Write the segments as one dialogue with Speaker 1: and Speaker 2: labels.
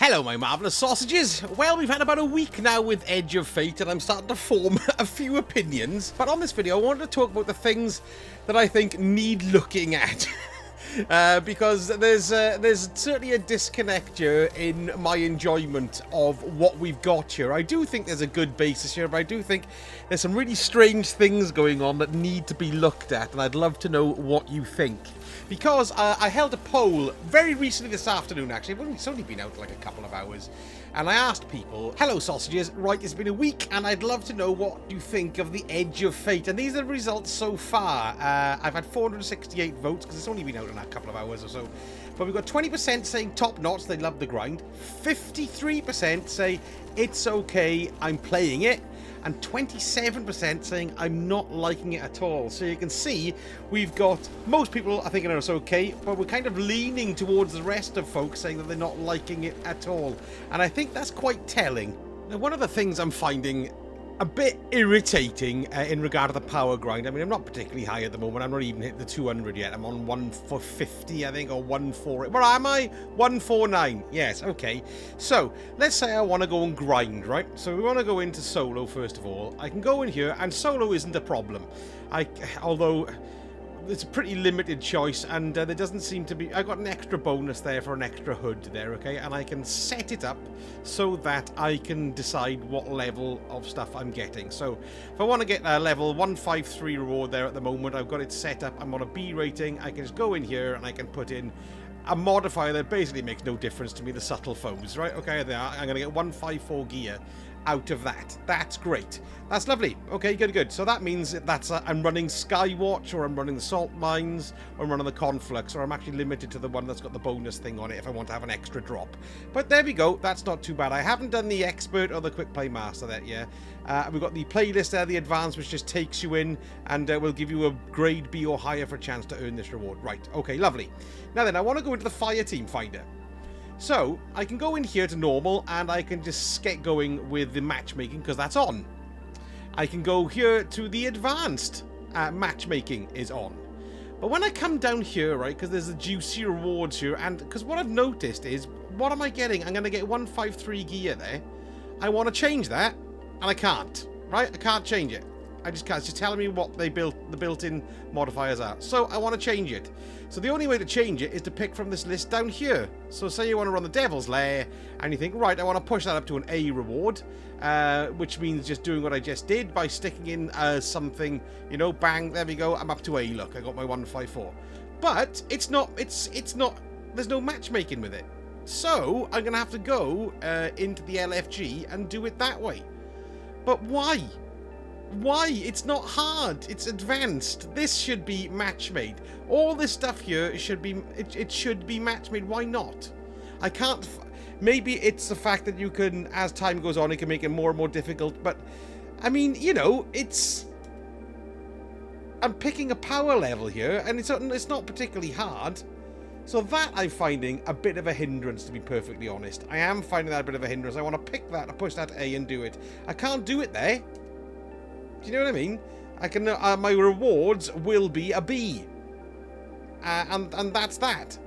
Speaker 1: Hello, my marvellous sausages. Well, we've had about a week now with Edge of Fate, and I'm starting to form a few opinions. But on this video, I wanted to talk about the things that I think need looking at. Because there's certainly a disconnect here in my enjoyment of what we've got here. I do think there's a good basis here, but I do think there's some really strange things going on that need to be looked at, and I'd love to know what you think. Because I held a poll very recently this afternoon, actually. It's only been out like a couple of hours. And I asked people, hello sausages, right, it's been a week and I'd love to know what you think of the Edge of Fate. And these are the results so far. I've had 468 votes because it's only been out in a couple of hours or so. But we've got 20% saying top notch, they love the grind. 53% say it's okay, I'm playing it. And 27% saying I'm not liking it at all. So you can see we've got most people are thinking it's okay, but we're kind of leaning towards the rest of folks saying that they're not liking it at all. And I think that's quite telling. Now, one of the things I'm finding a bit irritating in regard to the power grind. I mean, I'm not particularly high at the moment. I'm not even hit the 200 yet. I'm on 150, I think, or 148. Where am I? 149. Yes, okay. So, let's say I want to go and grind, right? So, we want to go into solo, first of all. I can go in here, and solo isn't a problem. Although it's a pretty limited choice, and there doesn't seem to be... I got an extra bonus there for an extra hood there, okay? And I can set it up so that I can decide what level of stuff I'm getting. So if I want to get a level 153 reward there at the moment, I've got it set up. I'm on a B rating. I can just go in here and I can put in a modifier that basically makes no difference to me, the subtle foes, right? Okay, there I'm going to get 154 gear out of that. That's great. That's lovely. Okay, good. So that means that's I'm running Skywatch, or I'm running the Salt Mines, or I'm running the Conflux, or I'm actually limited to the one that's got the bonus thing on it if I want to have an extra drop. But there we go. That's not too bad. I haven't done the Expert or the Quick Play Master yet. We've got the playlist there, the Advanced, which just takes you in and will give you a grade B or higher for a chance to earn this reward. Right. Okay, lovely. Now then, I want to go into the Fire Team Finder. So, I can go in here to normal, and I can just get going with the matchmaking, because that's on. I can go here to the advanced, matchmaking is on. But when I come down here, right, because there's the juicy rewards here, and because what I've noticed is, what am I getting? I'm going to get 153 gear there. I want to change that, and I can't, right? I can't change it. I just can't. It's just telling me what the built-in modifiers are. So I want to change it. So the only way to change it is to pick from this list down here. So say you want to run the Devil's Lair, and you think, right, I want to push that up to an A reward, which means just doing what I just did by sticking in something, you know, bang, there we go, I'm up to A, look, I got my 154. But it's not, there's no matchmaking with it. So I'm going to have to go into the LFG and do it that way. But why? Why? It's not hard. It's advanced. This should be match made. All this stuff here should be it should be match made. Why not? I can't. Maybe it's the fact that you can, as time goes on, it can make it more and more difficult. But I mean, you know, I'm picking a power level here, and it's not particularly hard. So that I'm finding a bit of a hindrance, to be perfectly honest. I am finding that a bit of a hindrance. I want to pick that, push that A, and do it. I can't do it there. Do you know what I mean? I can. My rewards will be a B, and that's that.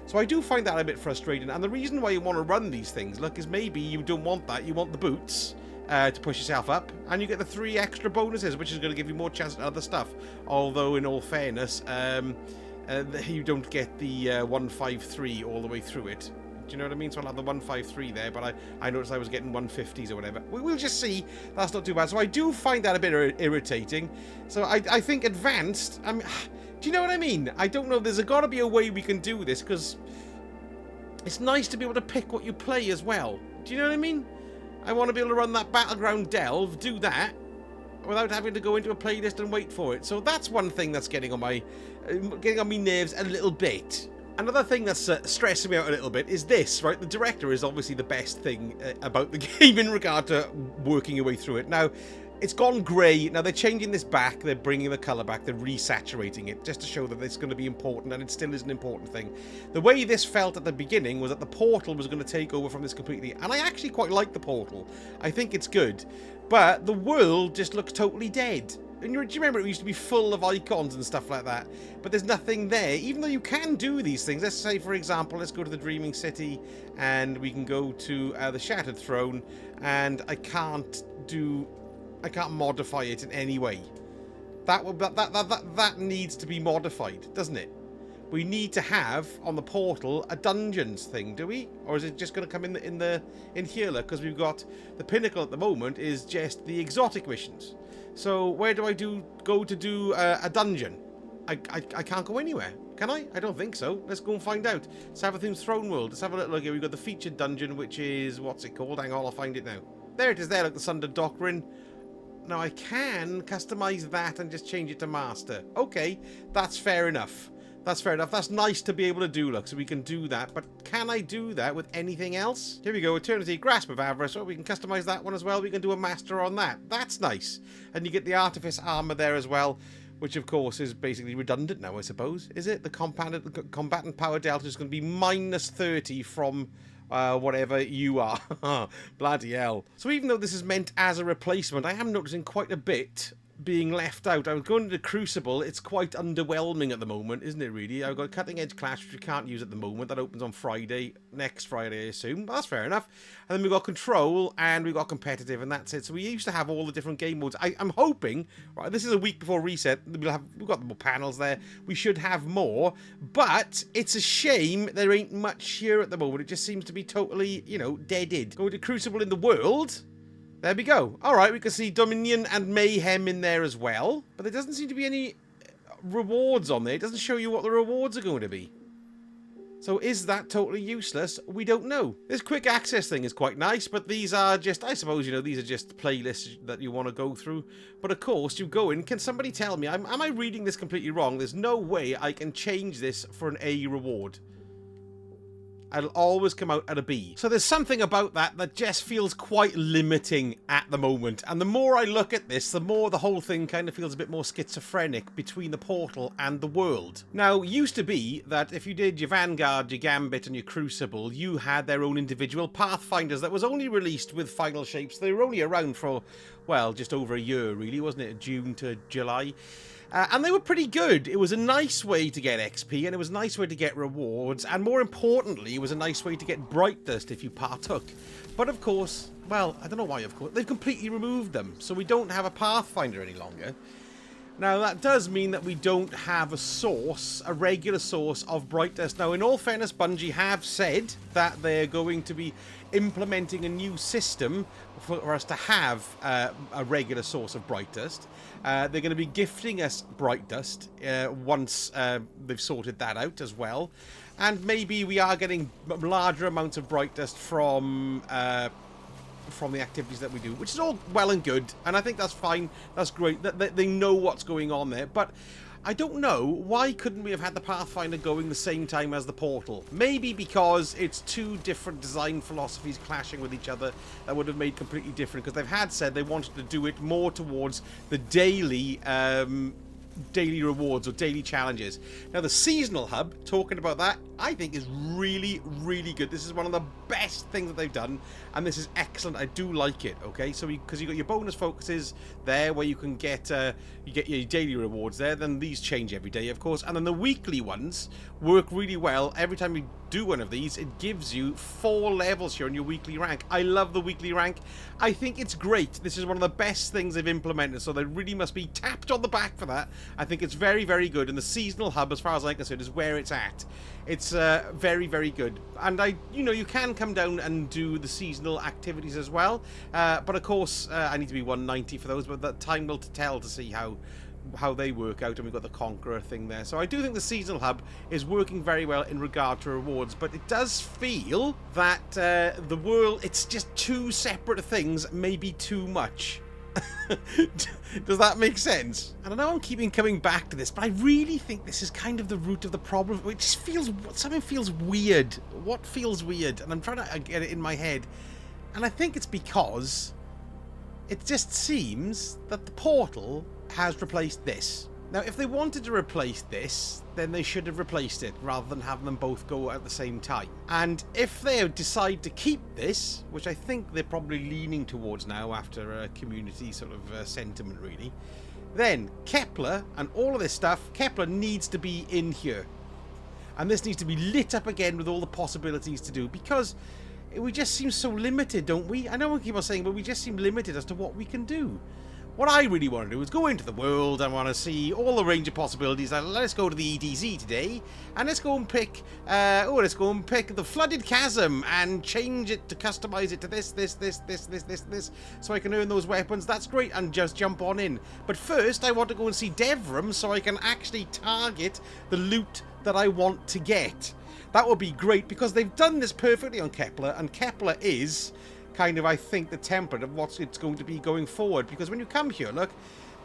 Speaker 1: So I do find that a bit frustrating. And the reason why you want to run these things, look, is maybe you don't want that. You want the boots to push yourself up, and you get the 3 extra bonuses, which is going to give you more chance at other stuff. Although, in all fairness, you don't get the 153 all the way through it. Do you know what I mean? So I'll have the 153 there, but I noticed I was getting 150s or whatever. We'll just see. That's not too bad. So I do find that a bit irritating. So I think advanced... I mean, do you know what I mean? I don't know. There's got to be a way we can do this, because it's nice to be able to pick what you play as well. Do you know what I mean? I want to be able to run that Battleground Delve, do that, without having to go into a playlist and wait for it. So that's one thing that's getting on me nerves a little bit. Another thing that's stressing me out a little bit is this, right? The director is obviously the best thing about the game in regard to working your way through it. Now, it's gone grey. Now, they're changing this back. They're bringing the colour back. They're resaturating it just to show that it's going to be important, and it still is an important thing. The way this felt at the beginning was that the portal was going to take over from this completely, and I actually quite like the portal. I think it's good. But the world just looks totally dead. And do you remember it used to be full of icons and stuff like that? But there's nothing there, even though you can do these things. Let's say, for example, let's go to the Dreaming City, and we can go to the Shattered Throne, and I can't modify it in any way. That needs to be modified, doesn't it? We need to have on the portal a dungeons thing, do we? Or is it just going to come in here? Because we've got the pinnacle at the moment is just the exotic missions. So where do I go to do a dungeon? I can't go anywhere, can I? I don't think so. Let's go and find out. Savathun's Throne World. Let's have a little look here. We've got the featured dungeon, which is, what's it called? Hang on, I'll find it now. There it is there, like the Sundered Doctrine. Now I can customize that and just change it to master. Okay, that's fair enough. That's fair enough. That's nice to be able to do, look, so we can do that. But can I do that with anything else? Here we go, Eternity, Grasp of Avarice. Oh, we can customize that one as well. We can do a master on that. That's nice. And you get the Artifice armor there as well, which of course is basically redundant now, I suppose. Is it? The combatant power delta is going to be minus 30 from whatever you are. Bloody hell. So even though this is meant as a replacement, I am noticing quite a bit being left out. I was going to the Crucible. It's quite underwhelming at the moment, isn't it, really? I've got Cutting Edge Clash, which we can't use at the moment. That opens on Friday, next Friday, I assume. That's fair enough. And then we've got Control, and we've got Competitive, and that's it. So we used to have all the different game modes. I'm hoping, right, this is a week before reset, we've got the more panels there. We should have more, but it's a shame there ain't much here at the moment. It just seems to be totally, you know, deaded. Go to Crucible in the World. There we go. All right, we can see Dominion and Mayhem in there as well. But there doesn't seem to be any rewards on there. It doesn't show you what the rewards are going to be. So is that totally useless? We don't know. This quick access thing is quite nice, but these are just, I suppose, you know, these are just playlists that you want to go through. But of course, you go in. Can somebody tell me, am I reading this completely wrong? There's no way I can change this for an A reward. I'll always come out at a B. So there's something about that just feels quite limiting at the moment. And the more I look at this, the more the whole thing kind of feels a bit more schizophrenic between the portal and the world. Now, it used to be that if you did your Vanguard, your Gambit, and your Crucible, you had their own individual Pathfinders that was only released with Final Shapes. They were only around for, well, just over a year, really, wasn't it? June to July. And they were pretty good. It was a nice way to get XP, and it was a nice way to get rewards, and more importantly, it was a nice way to get Bright Dust if you partook. But of course, well, I don't know why, of course, they've completely removed them, so we don't have a Pathfinder any longer. Now, that does mean that we don't have a source, a regular source of Bright Dust. Now, in all fairness, Bungie have said that they're going to be implementing a new system for us to have a regular source of Bright Dust. They're going to be gifting us Bright Dust once they've sorted that out as well. And maybe we are getting larger amounts of Bright Dust from the activities that we do, which is all well and good, and I think that's fine. That's great that they know what's going on there, but I don't know, why couldn't we have had the Pathfinder going the same time as the Portal? Maybe because it's two different design philosophies clashing with each other. That would have made completely different, because they've had said they wanted to do it more towards the daily rewards or daily challenges. Now, the seasonal hub, talking about that, I think is really, really good. This is one of the best things that they've done, and this is excellent. I do like it. Okay, so because you got your bonus focuses there, where you can get your daily rewards there. Then these change every day, of course, and then the weekly ones work really well. Every time you do one of these, it gives you 4 levels here on your weekly rank. I love the weekly rank. I think it's great. This is one of the best things they've implemented, so they really must be tapped on the back for that. I think it's very, very good, and the seasonal hub, as far as I'm concerned, is where it's at. It's very, very good, and you can come down and do the seasonal activities as well, but of course I need to be 190 for those, but that time will tell to see how they work out. And we've got the Conqueror thing there, so I do think the seasonal hub is working very well in regard to rewards, but it does feel that the world, it's just two separate things, maybe too much. Does that make sense? And I know I'm coming back to this, but I really think this is kind of the root of the problem. It just feels, something feels weird. What feels weird? And I'm trying to get it in my head, and I think it's because it just seems that the Portal has replaced this. Now, if they wanted to replace this, then they should have replaced it rather than having them both go at the same time. And if they decide to keep this, which I think they're probably leaning towards now after a community sort of sentiment, really, then Kepler and all of this stuff, Kepler needs to be in here. And this needs to be lit up again with all the possibilities to do, because we just seem so limited, don't we? I know we keep on saying, but we just seem limited as to what we can do. What I really want to do is go into the world. I want to see all the range of possibilities. Let's go to the EDZ today, and let's go and pick, let's go and pick the Flooded Chasm and change it to customize it to this, so I can earn those weapons. That's great, and just jump on in. But first, I want to go and see Devram so I can actually target the loot that I want to get. That would be great, because they've done this perfectly on Kepler, and Kepler is kind of, I think, the template of what it's going to be going forward. Because when you come here, look,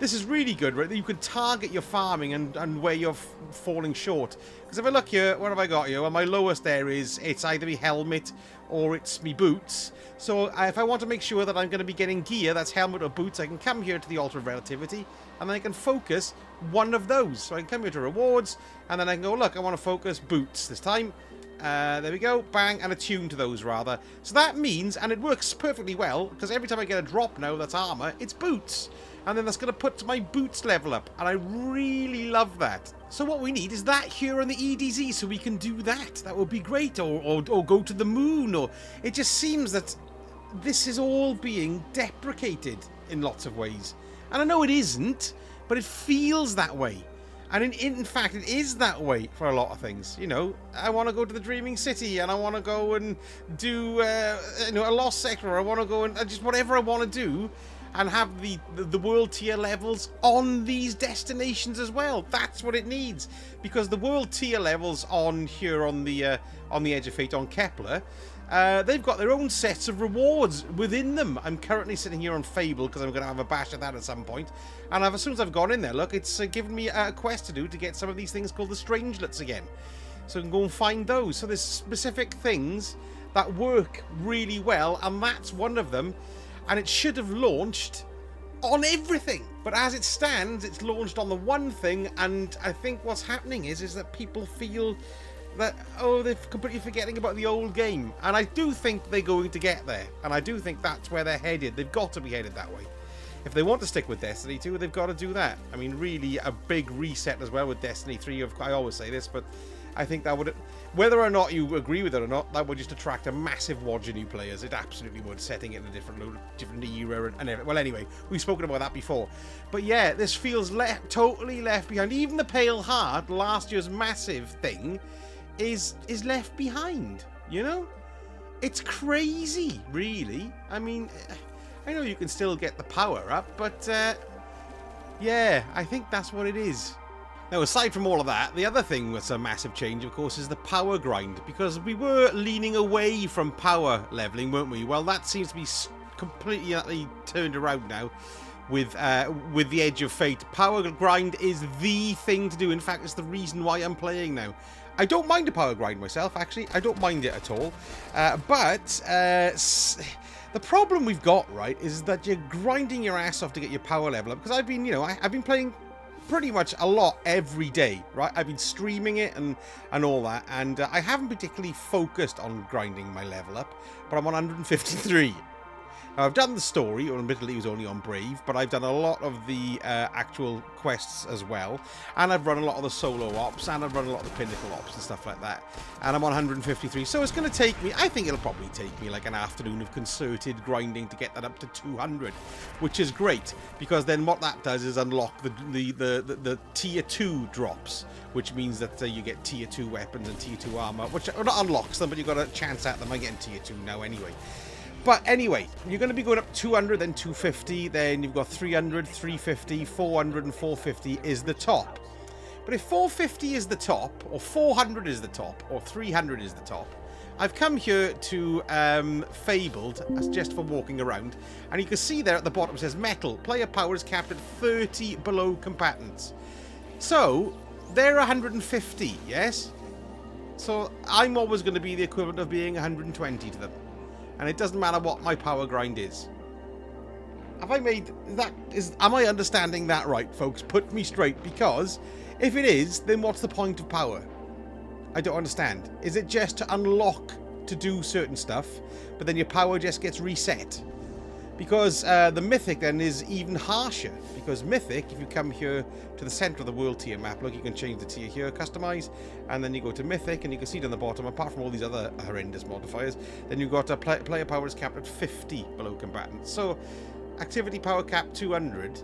Speaker 1: this is really good, right? You can target your farming and where you're falling short. Because if I look here, what have I got here? Well, my lowest there is, it's either me helmet or it's me boots. So if I want to make sure that I'm going to be getting gear that's helmet or boots, I can come here to the Altar of Relativity, and then I can focus one of those. So I can come here to rewards, and then I can go, look, I want to focus boots this time. There we go, bang, and attune to those rather. So that means, and it works perfectly well, because every time I get a drop now that's armor, it's boots. And then that's going to put my boots level up, and I really love that. So what we need is that here on the EDZ, so we can do that. That would be great, or go to the moon, or it just seems that this is all being deprecated in lots of ways. And I know it isn't, but it feels that way. And in fact, it is that way for a lot of things. You know, I want to go to the Dreaming City, and I want to go and do, a Lost Sector, or I want to go and just whatever I want to do, and have the world tier levels on these destinations as well. That's what it needs, because the world tier levels on here on the Edge of Fate on Kepler, they've got their own sets of rewards within them. I'm currently sitting here on Fable because I'm going to have a bash at that at some point. And as soon as I've gone in there, look, it's given me a quest to do to get some of these things called the Strangelets again. So I can go and find those. So there's specific things that work really well, and that's one of them. And it should have launched on everything. But as it stands, it's launched on the one thing, and I think what's happening is that people feel that, oh, they're completely forgetting about the old game. And I do think they're going to get there. And I do think that's where they're headed. They've got to be headed that way. If they want to stick with Destiny 2, they've got to do that. I mean, really, a big reset as well with Destiny 3. I always say this, but I think that would, whether or not you agree with it or not, that would just attract a massive wad of new players. It absolutely would, setting it in a different era and everything. Well, anyway, we've spoken about that before. But yeah, this feels totally left behind. Even the Pale Heart, last year's massive thing, is left behind, you know? It's crazy, really. I mean, I know you can still get the power up, but yeah, I think that's what it is. Now, aside from all of that, the other thing that's a massive change, of course, is the power grind, because we were leaning away from power leveling, weren't we? Well, that seems to be completely turned around now with the Edge of Fate. Power grind is the thing to do. In fact, it's the reason why I'm playing now. I don't mind a power grind myself, actually. I don't mind it at all. But the problem we've got, right, is that you're grinding your ass off to get your power level up. Because I've been, I've been playing pretty much a lot every day, right? I've been streaming it and all that. And I haven't particularly focused on grinding my level up. But I'm on 153. Now, I've done the story, or admittedly it was only on Brave, but I've done a lot of the actual quests as well, and I've run a lot of the solo ops, and I've run a lot of the pinnacle ops and stuff like that, and I'm on 153, so it's going to take me, I think it'll probably take me like an afternoon of concerted grinding to get that up to 200, which is great, because then what that does is unlock the tier 2 drops, which means that you get tier 2 weapons and tier 2 armor, which not unlocks them, but you've got a chance at them. I'm getting tier 2 now anyway. But anyway, you're going to be going up 200, then 250, then you've got 300, 350, 400, and 450 is the top. But if 450 is the top, or 400 is the top, or 300 is the top, I've come here to Fabled, that's just for walking around, and you can see there at the bottom it says metal. Player power is capped at 30 below combatants. So, they're 150, yes? So, I'm always going to be the equivalent of being 120 to them. And it doesn't matter what my power grind is. Have I made that? Am I understanding that right, folks? Put me straight, because if it is, then what's the point of power? I don't understand. Is it just to unlock to do certain stuff, but then your power just gets reset? Because the Mythic then is even harsher. Because Mythic, if you come here to the center of the world tier map, look, you can change the tier here, customize, and then you go to Mythic, and you can see down the bottom, apart from all these other horrendous modifiers, then you've got player power is capped at 50 below combatants. So, activity power cap 200.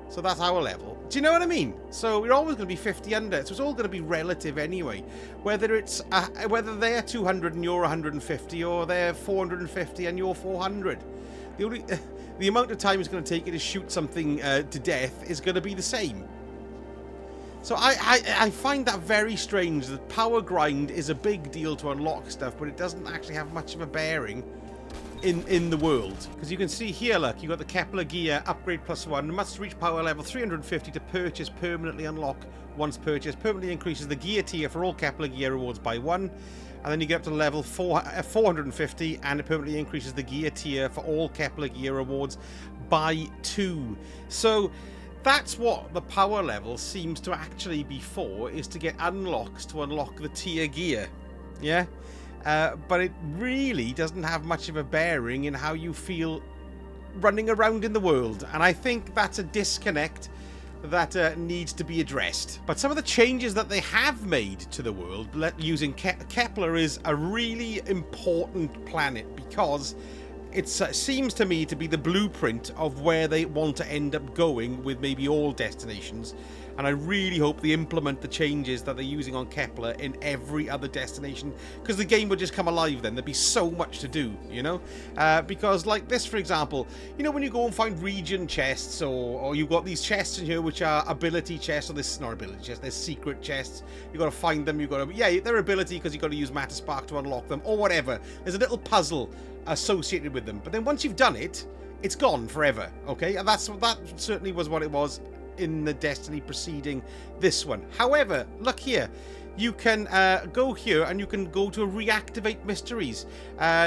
Speaker 1: So that's our level. Do you know what I mean? So we're always going to be 50 under. So it's all going to be relative anyway. Whether it's whether they're 200 and you're 150, or they're 450 and you're 400. The amount of time it's going to take you to shoot something to death is going to be the same. So I find that very strange. That power grind is a big deal to unlock stuff, but it doesn't actually have much of a bearing in the world. Because you can see here, look, you've got the Kepler gear, upgrade +1, must reach power level 350 to purchase, permanently unlock. Once purchased, permanently increases the gear tier for all Kepler gear rewards by 1. And then you get up to level 450, and it permanently increases the gear tier for all Kepler gear rewards by 2. So that's what the power level seems to actually be for, is to get unlocks to unlock the tier gear. Yeah? But it really doesn't have much of a bearing in how you feel running around in the world. And I think that's a disconnect that needs to be addressed. But some of the changes that they have made to the world using Kepler is a really important planet, because it seems to me to be the blueprint of where they want to end up going with maybe all destinations. And I really hope they implement the changes that they're using on Kepler in every other destination, because the game would just come alive then. There'd be so much to do, you know? Because like this, for example, you know, when you go and find region chests, or you've got these chests in here which are ability chests, or this, not ability chests, they're secret chests. You've got to find them, you've got to, yeah, they're ability because you've got to use Matter Spark to unlock them, or whatever. There's a little puzzle associated with them. But then once you've done it, it's gone forever, okay? And that certainly was what it was in the Destiny preceding this one. However, look here, you can go here and you can go to reactivate mysteries.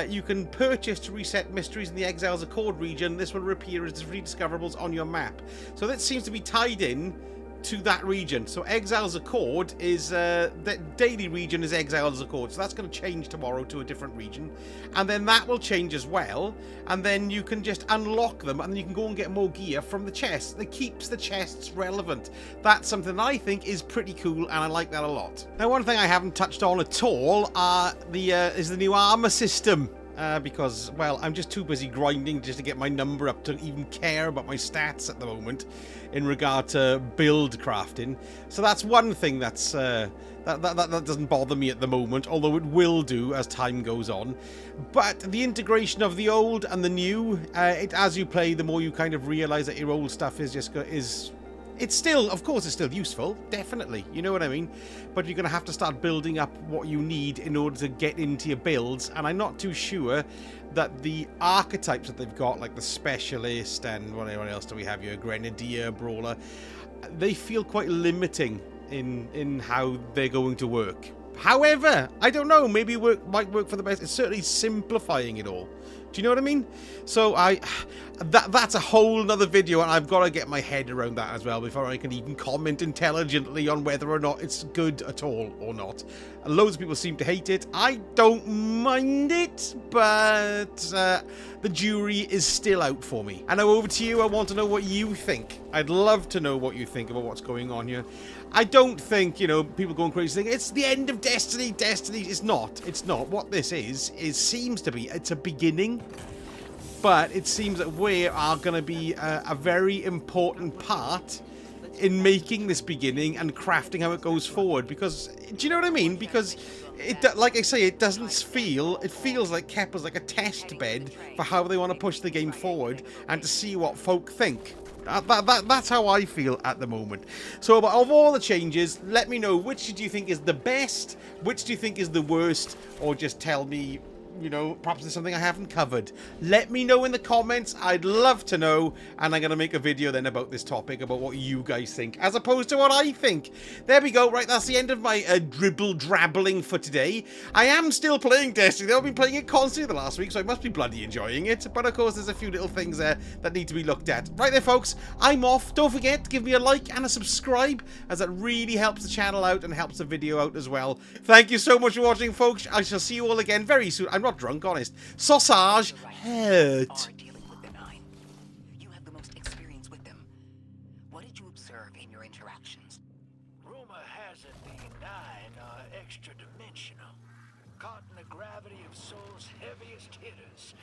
Speaker 1: You can purchase to reset mysteries in the Exiles Accord region. This will appear as rediscoverables on your map. So that seems to be tied in to that region. So Exiles Accord is the daily region is Exiles Accord, so that's going to change tomorrow to a different region, and then that will change as well, and then you can just unlock them, and then you can go and get more gear from the chests. That keeps the chests relevant. That's something I think is pretty cool, and I like that a lot. Now, one thing I haven't touched on at all is the new armor system. Because, well, I'm just too busy grinding just to get my number up to even care about my stats at the moment in regard to build crafting. So that's one thing that's that doesn't bother me at the moment, although it will do as time goes on. But the integration of the old and the new, as you play, the more you kind of realize that your old stuff is just it's still, of course, it's still useful, definitely, you know what I mean? But you're going to have to start building up what you need in order to get into your builds, and I'm not too sure that the archetypes that they've got, like the Specialist and what else do we have here, Grenadier, Brawler, they feel quite limiting in how they're going to work. However, I don't know, maybe it might work for the best. It's certainly simplifying it all. Do you know what I mean? So that's a whole nother video, and I've got to get my head around that as well before I can even comment intelligently on whether or not it's good at all or not. Loads of people seem to hate it. I don't mind it, but the jury is still out for me. And now over to you. I want to know what you think. I'd love to know what you think about what's going on here. I don't think, you know, people going crazy saying it's the end of Destiny. Destiny is not. It's not. What this seems to be, it's a beginning. But it seems that we are going to be a very important part in making this beginning and crafting how it goes forward. Because, do you know what I mean? Because, like I say, it doesn't feel, it feels like Kepler's like a test bed for how they want to push the game forward and to see what folk think. That's how I feel at the moment. So, of all the changes, let me know, which do you think is the best, which do you think is the worst, or just tell me, you know, perhaps there's something I haven't covered. Let me know in the comments. I'd love to know, and I'm going to make a video then about this topic, about what you guys think, as opposed to what I think. There we go. Right, that's the end of my dribble-drabbling for today. I am still playing Destiny. I've been playing it constantly the last week, so I must be bloody enjoying it. But, of course, there's a few little things there that need to be looked at. Right there, folks. I'm off. Don't forget to give me a like and a subscribe, as that really helps the channel out and helps the video out as well. Thank you so much for watching, folks. I shall see you all again very soon. I'm not drunk, honest. Sausage, hurt.
Speaker 2: heaviest hitters